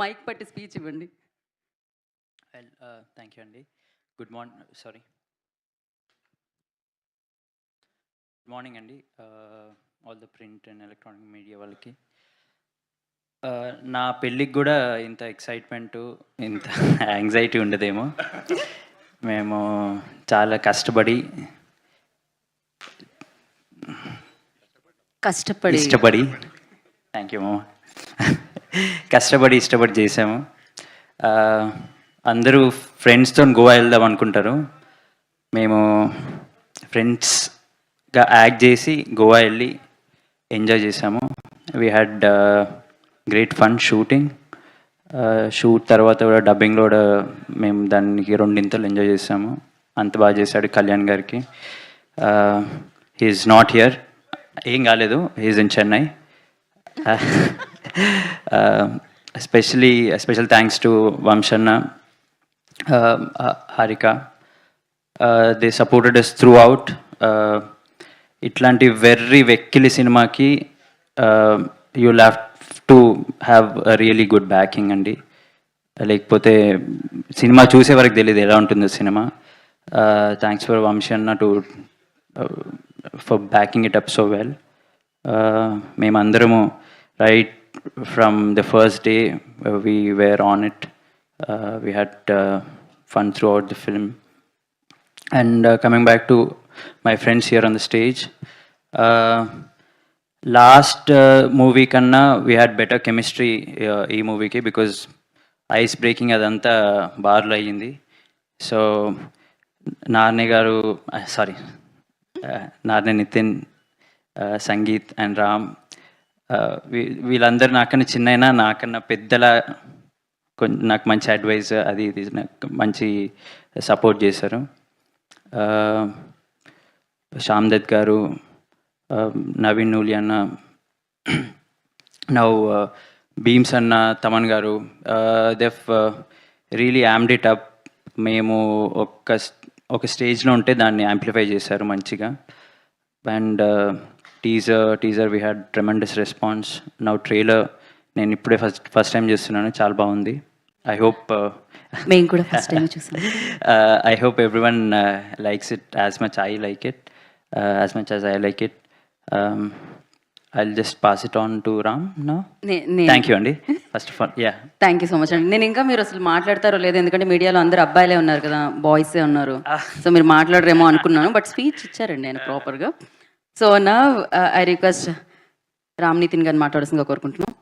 Mic పట్టి speech ఇవ్వండి. Thank you అండి. గుడ్ మార్నింగ్ అండి, all the print and electronic media వాళ్ళకి. నా పెళ్ళికి కూడా ఇంత ఎక్సైట్మెంటు, ఇంత యాంగ్జైటీ ఉండదేమో. మేము చాలా కష్టపడి థ్యాంక్ యూ మామ. ఇష్టపడి చేసాము. అందరూ ఫ్రెండ్స్తో గోవా వెళ్దాం అనుకుంటారు. మేము ఫ్రెండ్స్గా యాక్ట్ చేసి గోవా వెళ్ళి ఎంజాయ్ చేసాము. We had great fun shooting. Shoot తర్వాత కూడా డబ్బింగ్లో కూడా మేము దానికి రెండింతలు ఎంజాయ్ చేసాము. అంత బాగా చేశాడు కళ్యాణ్ గారికి. హీఈస్ నాట్ హియర్, ఏం కాలేదు, he's in Chennai. Special thanks to Vamshanna, Harika. They supported us throughout. ఇట్లాంటి వెక్కిలి సినిమాకి you'll have to have a really good backing అండి. లేకపోతే సినిమా చూసే వరకు తెలియదు ఎలా ఉంటుందో సినిమా. Thanks for Vamshanna for backing it up so well. మేమందరము right from the first day we were on it. We had fun throughout the film. And coming back to my friends here on the stage, last movie kanna we had better chemistry ee movie ki, because ice breaking adanta bar lo ayindi. So Narne garu Narne Nitin, Sangeet and Ram, వీళ్ళందరూ నాకన్నా చిన్నైనా నాకన్నా పెద్దల నాకు మంచి advise అది ఇది నాకు మంచి సపోర్ట్ చేశారు. శ్యామ్ దత్ గారు, నవీన్ నూలి అన్న, నౌ భీమ్స్ అన్న, తమన్ గారు, దెఫ్ రియలీ యామ్డ్ ఇట్ అప్. మేము ఒక స్టేజ్లో ఉంటే దాన్ని యాంప్లిఫై చేశారు మంచిగా. And teaser we had tremendous response. Now trailer నేను ఇప్పుడే ఫస్ట్ టైం చేస్తున్నాను, చాలా బాగుంది. ఐ హోప్ మేము కూడా ఫస్ట్ టైం చూసాం. I hope everyone likes it as much I like it, as much as I like it. I'll just pass it on to Ram now. Thank you అండి, first of all. Yeah, thank you so much అండి. నేను ఇంకా మీరు అసలు మాట్లాడతారో లేదు, ఎందుకంటే మీడియాలో అందరు అబ్బాయిలే ఉన్నారు కదా, బాయ్సే ఉన్నారు. సో మీరు మాట్లాడరేమో అనుకున్నాను, బట్ స్పీచ్ ఇచ్చారండి ఆయన ప్రాపర్గా. సో నా ఐ రిక్వెస్ట్ రామ్ నితిన్ గారిని మాట్లాడాల్సిందిగా కోరుకుంటున్నాను.